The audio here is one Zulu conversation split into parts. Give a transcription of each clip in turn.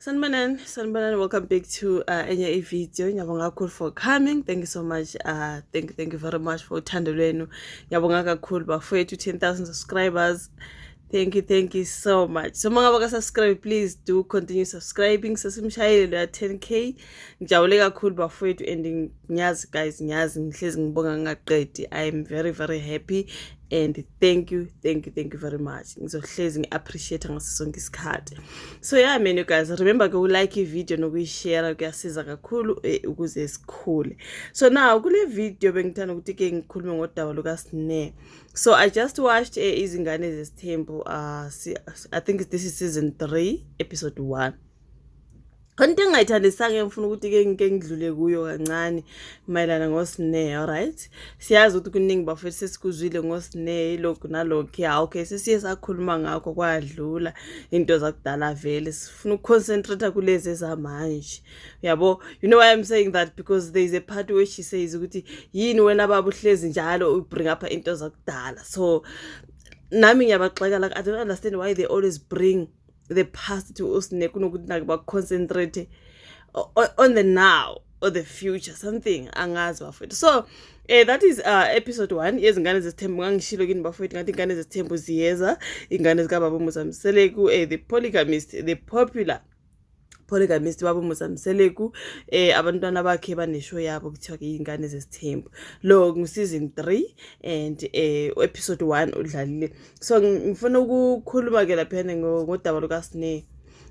Sanbanan, welcome back to enye video. Ngiyabonga kakhulu for coming. Thank you so much. Thank you very much for uthando lwenu. Ngiyabonga kakhulu bafowethu 10,000 subscribers. Thank you so much. So mga baka subscribe, please do continue subscribing. Sasimshayele ya 10K. Ngijabule kakhulu bafowethu and ngiyazi guys, ngihlezi ngibonga ngaqedi. I am very happy and thank you very much. Ngizohlezi ngiappreciate ngaso sonke isikhathi. So yeah man, you guys, remember to like i-video nokuyishare kuyasiza kakhulu ukuze sikhule. So now kule video bengithanda ukuthi ke ngikhulume ngodaba lukaSnare. So I just watched izingane zesithembu I think this is season 3 episode 1. Konke engayithandisanga ngifuna ukuthi ke ngidlule kuyo kancane mayelana ngoSnare, alright? Siyazi ukuthi kuningi bafethu sesikuzwile ngoSnare lokho nalokho. Yeah, okay, sesiye sakhuluma ngakho kwadlula into zakudala vele. Sifuna ukuconcentrate kulezi zamanje. Yabo, you know why I'm saying that? Because there is a part where she says ukuthi yini wena baba uhlezi njalo u bring up into zakudala. So nami ngiyabaxeka, like I don't understand why they always bring the past to uSnare kunokuthi like ba concentrate on the now or the future, something angazi bafethu. So that is episode 1 yezingane zesithembu. Ngangishilo kini bafethu ngathi ingane zesithembu ziyeza, ingane zikaBaba Mseleku, the polygamist, the popular polygamist Baba Mseleku, abantwana bakhe baneshow yabo kuthiwa ke ingane zesithembu. Lo season 3 and episode 1 udlalile. So ngifuna ukukhuluma ke lapha ngodaba lukaSnare.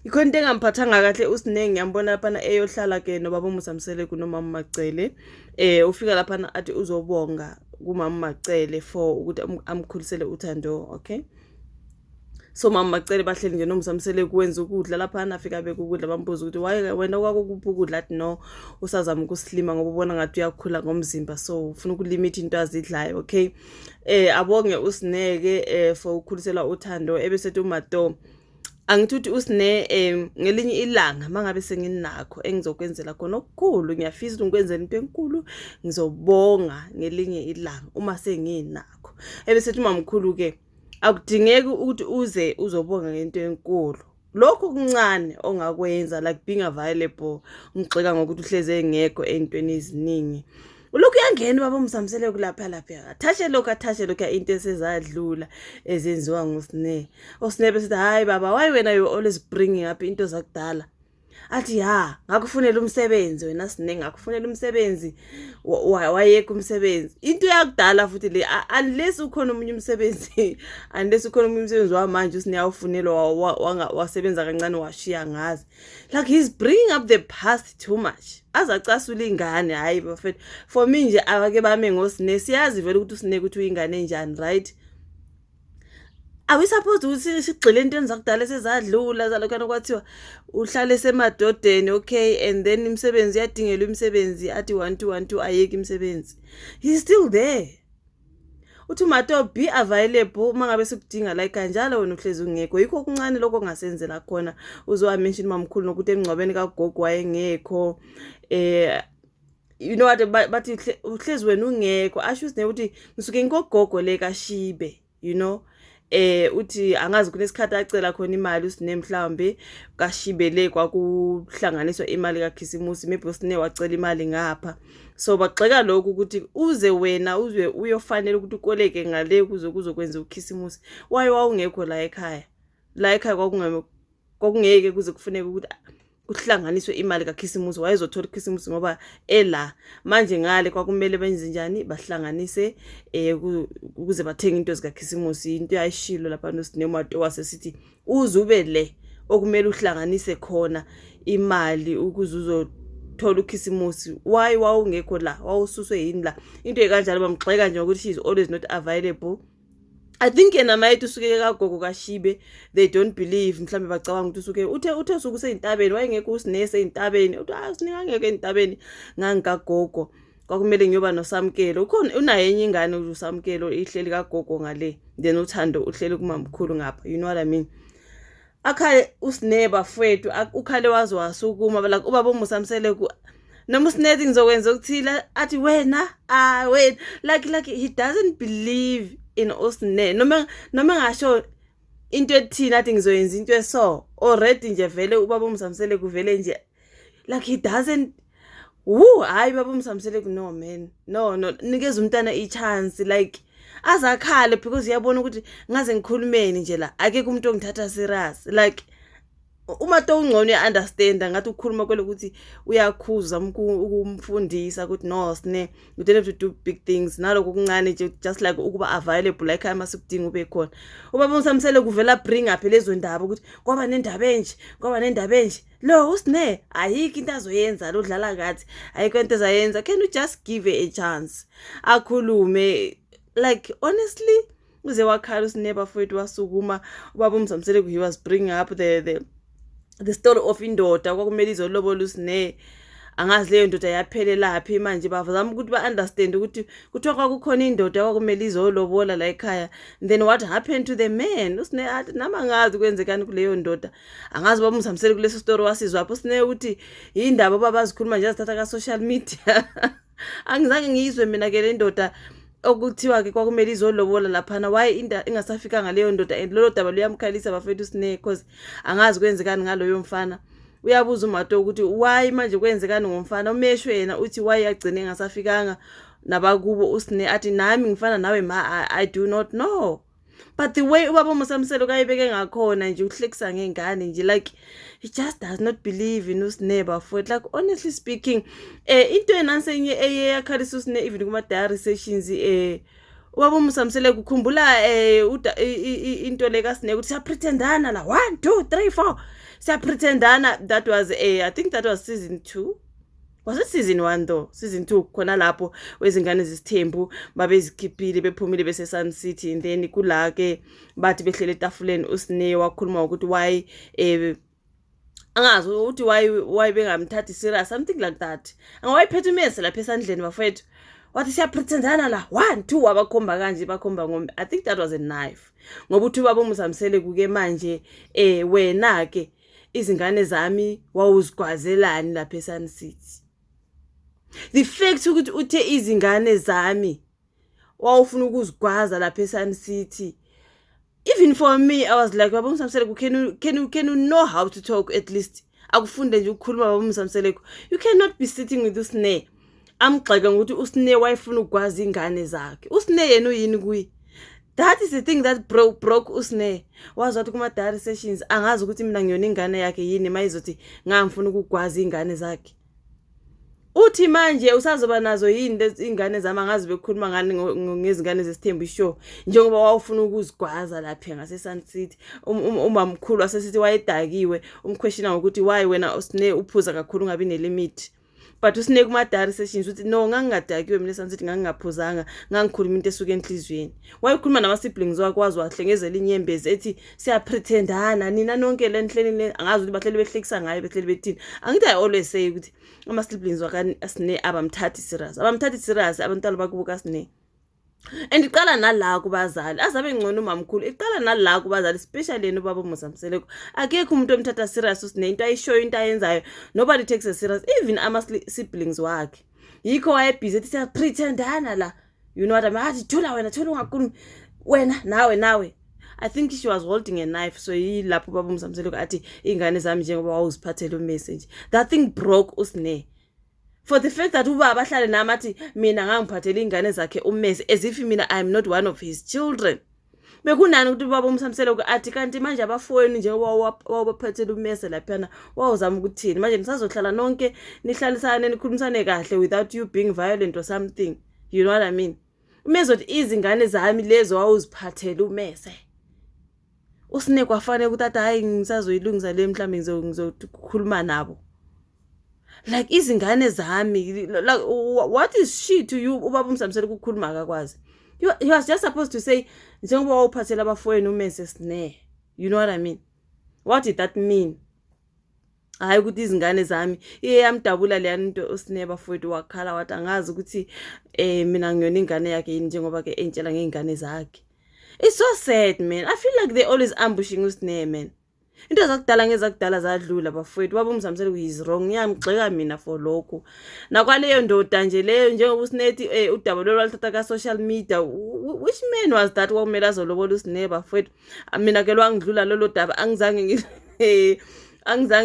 Ikhona into engamphathanga kahle uSnare, ngiyambona lapha eyohlala ke noBaba Mseleku nomama Macele. Ufika lapha athi uzobonga kumama Macele for ukuthi amkhulisele uthando, okay? So mama Macele bahleli nje nomsamseleku wenza ukudla lapha afika bekukudla bambuza ukuthi wena kwakuphi ukudla, athi no usazama ukuslima ngoba ubona ngathi uyakhula ngomzimba, so ufuna ukulimit into azidlayo, okay? Abonge uSnare ke for ukhulisela uthando. Ebesethi uMato angithuthi uSnare ngelinye ilanga mangabe senginakho engizokwenzela khona okukhulu, ngiyafisa ukuthi ngikwenzele into enkulu, ngizobonga ngelinye ilanga uma senginakho. Ebesethi umamkhulu ke akudingeki ukuthi uze uzobonga ngento enkulu, lokho kuncane ongakwenza like being available, ngixeka ngokuthi uhleze engekho entweni eziningi. Lokhu yangena Baba Mseleku lapha athathe lokho into esezadlula ezenziwa nguSnare. uSnare bese hayi baba, why wena you always bringing up into zakudala? Athi ya ngakufunela umsebenzi wena Snare, ngakufunela umsebenzi, wayeka umsebenzi. Into yakudala futhi le, unless ukhona umunye umsebenzi wamanje uSnare awufunelwa wasebenza kancane washiya ngazi. Like he's bringing up the past too much. Azacasula ingane hayi bafethu. For me nje abake bame ngoSnare, siyazi vele ukuthi uSnare ukuthi uyingane enjani, right? Are we supposed to sigxile entweni zakudala sezadlula zalokho kwathiwa uhlale semadodeni, okay, and then imsebenzi yadingelwa imsebenzi athi 1 ayeke imsebenzi. He's still there. Uthi Mato be available mangabe sikudinga like kanjalo wena uhlezi ungekho. Yikho kuncane lokho ngasenzela khona. Uzowa mention mamkhulu nokuthi emngcwabeni kaGogo wayengekho. You know what, bathi uhlezi wena ungekho. Asho uSnare ukuthi ngisuke ngogogo le kaShibe, you know. Uthi angazi kunesikhathi acela khona imali uSnare mhlambe kaShibe le kwakuhlanganiswa imali kaKhisimusi, maybe uSnare wacela imali ngapha. So baxeka lokho ukuthi uze wena uyofanele ukuthi ukoleke ngale kuzokwenza uKhisimusi. Why wawungekho la ekhaya? La ekhaya kwakungeke kuze kufuneka ukuthi kuhlanganiswe imali kaKhisimusi. Wayezothola uKhisimusi ngoba ela manje ngale kwakumele benze njani, bahlanganise ukuze bathenge into zikaKhisimusi. Into yayishilo lapha noSnare Mato wasesithi uzube le okumele uhlanganise khona imali ukuze uzothola uKhisimusi. Why wawungekho la? Wawususwe yini la? Into ekanjalo bamxeka nje ukuthi she is always not available. I think yena mayithi usuke kaGogo kaShibe, they don't believe mhlambe bacabanga ukuthi usuke uthe usuku seyintabeni, wayengekho uSnare seyintabeni. Uthi uSnare angeke entabeni ngangikaGogo, kwakumele ngiyoba noSamkelo. Ukhona unaye enye ingane uSamkelo ihleli kaGogo ngale, then uthando uhleli kumamkhulu ngapha, you know what I mean? Akhale uSnare bafethu ukhale wazi wasukuma like uBaba Mseleku noma uSnare ngizokwenza ukuthila athi wena wena like he doesn't believe in uSnare. Noma ngasho into ethina athi ngizoyenza into eso already nje vele ubaba uMsamsele kuvele nje like he doesn't hayi baba uMsamsele no man no nikeza umntana i-chance like azakhale because uyabona ukuthi ngaze ngikhulumeni nje la akekho umuntu ongithatha serious like uma ungcono uya-understand ngathi ukukhuluma kwelo ukuthi uyakhuza ukumfundisa ukuthi no sine you don't have to do big things naloko kuncane nje just like ukuba available like ekhaya masikudinga ube khona ubaba uMsamsele kuvela bring up lezo ndaba ukuthi kwaba nendaba enje lo usine ayikho into azoyenza lo dlala kathi ayikho into ezayenza. Can you just give her a chance akhulume like honestly uze wakhala usine bafowethu wasukuma ubaba uMsamsele he was bring up the story of indoda kwakumele izolobola usine angazi leyo ndoda yaphelela laphi manje bavazama ukuthi ba-understand ukuthi kuthiwa kwakukhona indoda kwakumele izolobola la ekhaya then what happened to the man usine athi nama angazi kwenzekani kuleyo ndoda angazi baba uMsamsele kuleso story wasizwapho usine ukuthi yindaba babazikhuluma nje azithatha ka-social media angizange ngiyizwe mina ke le ndoda okuthiwa ke kwakumele izolobola laphana why ingasafika ngaleyo ndoda and lolo daba luyamkhalisa bafethu usine cause angazi kwenzekani ngaloyo mfana uyabuza umato ukuthi why manje kwenzekani ngomfana umeshwe yena uthi why agcine engasafikanga nabakubo usine athi nami ngifana nawe ma I do not know but the way ubaba uMsamsele kayibeke ngakhona nje uhlekisa ngengane nje like he just does not believe in usine bafowethu like honestly speaking into enansenye eyakhalisa usine even kuma diary sessions ubaba uMsamsele kukhumbula into leka sine ukuthi siyapretendana la 1 2 3 4 siyapretendana that was I think that was season 2. Was it season 1 though? Season 2 khona lapho wezingane zisithembu babezikhiphile bephumile bese Sun City and then kula ke bathi behlele etafuleni usine wakhuluma ukuthi why angazi ukuthi why bengamthathi serious something like that. Angawayiphethe umese lapha esandleni bafethu. Wathi siyapretendana la 1 2 abakhomba kanje bakhomba ngombe. I think that was a knife. Ngoba uthi baba uMsamsele kuke manje wena ke izingane zami wawuzigwazelani lapha eSun City. The fact ukuthi uthe izingane zami wawufuna ukuzigwaza lapha eSun City, even for me I was like baba uMsamsele can you know how to talk at least akufunde nje ukukhuluma baba uMsamsele. You cannot be sitting with usine amgxeka ukuthi usine wayefuna ukugwaza ingane zakhe. Usine yena uyini kuyi that is the thing that broke usine wazathi kuma diary sessions angazi ukuthi mina ngiyona ingane yakhe yini mayizothi ngangifuna ukugwaza ingane zakhe. Uthi manje usazoba nazo yini lezi ingane zami angazi bekhuluma ngani ngezingane zesithembu ishow njengoba wawufuna ukuzigwaza lapha ngaseSun City umamkhulu wasesithi wayedakiwe umquestiona ukuthi why wena usine uphuza kakhulu ngabi nelimit. But usine kuma diary sessions uthi no ngangingadakiwe mina eSun City ngangingaphuzanga ngangikhuluma into esuka enhlizweni. Wayekhuluma nama siblings wakwazi wahlengezela inyembezi ethi siyapretendana nina nonke lenhleni angazi ukuthi bahleli behlekisa ngayo behleli bethini. Angithi I always say ukuthi ama siblings wakasine abamthathi serious abantwana bakubuka sine. And iqala nala kubazali azabe ngcono umamkhulu iqala nala kubazali especially yena ubaba uMsamsele akekho umuntu omthatha serious usine into ayishoyo into ayenzayo nobody takes it serious even ama siblings wakhe yikho wayebhizi ethi siya pretendana la you know what I mean athi thula wena thula ungakhulumi wena nawe I think she was holding a knife so yilapho ubaba uMsamsele athi ingane zami njengoba wawuziphathela message that thing broke usine. For the fact that ubaba ahlale nami athi mina ngangiphathela ingane zakhe ummese as if mina I am not one of his children. Bekunani ukuthi ubaba uMsamsele athi kanti manje abafowenu njengoba wabaphathela ummese laphana wawuzama ukuthini manje nisazohlala nonke nihlalisane nikhulumisane kahle without you being violent or something. You know what I mean? Umezothi izingane zami lezo wawuziphathela ummese. Usine kwafanele ukuthi athi hayi ngisazoyilungisa le mhlambe ngizokhuluma nabo. Like izingane zami like what is she to you ubaba uMsamsele ukukhuluma akakwazi. He was just supposed to say njengoba wawuphathela abafowenu ummese sine. You know what I mean? What did that mean? Hayi ukuthi izingane zami iyamdabula le nto usine bafowethu wakhala wathi angazi ukuthi mina ngiyona ingane yakhe yini njengoba ke entshela ngeingane zakhe. It's so sad man. I feel like they always ambushing usine man. into zakudala ngezakudala zadlula bafowethu. Ubaba uMzamsele is wrong, ngiyamgxeka mina for lokho. Nakwaleyo ndoda nje leyo njengoba uSinethi udaba lolwalithatha ka-social media, which man was that okumele azolobola uSine bafowethu? Mina ke lwangidlula lolo daba, angizange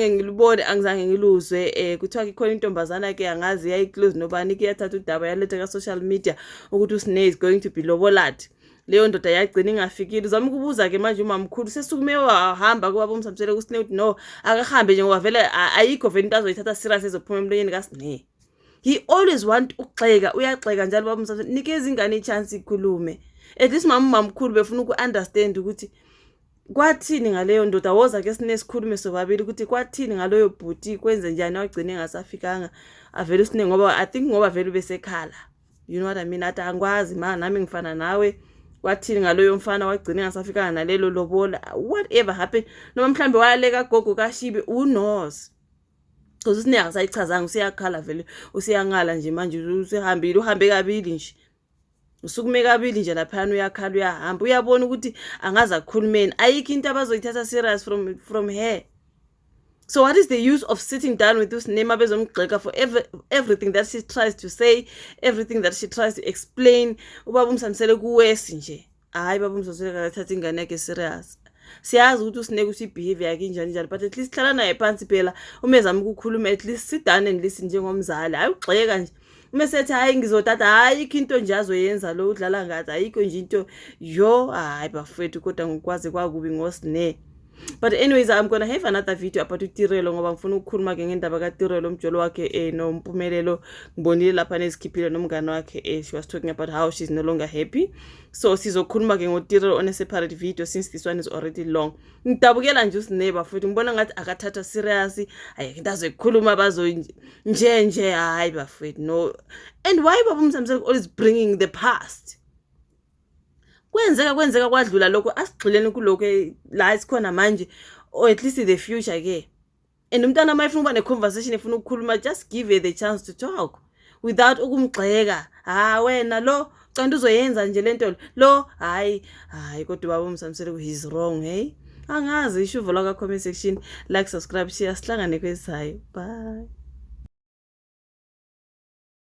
ngilibone, angizange ngiluzwe. Kuthiwa ikhona intombazana ke angazi yayiclose nobani ke yathatha udaba yaletha ka-social media ukuthi uSine is going to be lobolati. Leyo ndoda yagcina ingafikile. Uzama ukubuza ke manje umamkhulu sesukume wahamba kubaba uMzamsele kuSine uthi no akahambe nje ngoba vele ayikho vele into azoyithatha serious ezophuma emlonyeni kaSine. He always want ukugxeka, uyagxeka njalo baba uMzamsele. Nikeza ingane ichance ikhulume. At least mamkhulu befuna uku-understand ukuthi kwathini ngaleyo ndoda. Woza ke Sine sikhulume sobabili ukuthi kwathini ngaloyo bhuti, kwenze njani wagcina engasafikanga. Avele uSine ngoba I think ngoba vele besekhala. You know what I mean? Athi angikwazi nami ngifana nawe. Kwathini ngaloyo mfana wagcina engasafikanga nalelo lobola. Whatever happened, noma mhlambe wayaleka gogo kaShibe, who knows? Because uSine akasayichazanga, usiyakhala vele, usiyangala nje manje, usihambile, uhambe kabili nje. Usukume kabili nje laphana uyakhala uyahamba. Uyabona ukuthi angaze akukhulumeni. Ayikho into abazoyithatha serious from her. So what is the use of sitting down with uSine bezomgxeka for everything that she tries to say, everything that she tries to explain? Ubaba uMzamsele kuwesi nje. Hayi baba uMzamsele akathatha ingane yakhe serious. Siyazi ukuthi uSine kuthi behavior yakhe njani njani, but at least hlala naye phansi phela umezama ukukhuluma, at least sit down and listen njengomzali. Hayi ugxeka nje. Umesethi hayi ngizothatha, hayikho into nje azoyenza lo udlala ngathi, ayikho nje into hayi bafowethu, kodwa ngikwazi kwakubi ngoSine. But anyways, I'm gonna have another video about uTirelo ngoba ngifuna ukukhuluma ke ngendaba kaTirelo umjolo wakhe noMpumelelo. Ngibonile lapha nezikhiphile nomngane wakhe she was talking about how she's no longer happy. So sizokhuluma ke ngoTirelo on a separate video since this one is already long. Ngidabukela nje uSine bafowethu, ngibona ngathi akathatha serious, ayike into azoyikhuluma bazo nje hayi bafowethu no. And why baba uMzamsele always bringing the past? Kwenzeka kwadlula lokho, asigxileni kuloko la isikhona manje, or at least the future ke. And umntana mayifuna ukuba ne-conversation efuna ukukhuluma, just give her the chance to talk without ukumgxeka. Wena lo can't uzoyenza nje lento lo hayi kodwa baba uMzamsele he's wrong. Hey, angazi ishuvo la ka comment section, like, subscribe, share, sihlangane kwesayo. Bye.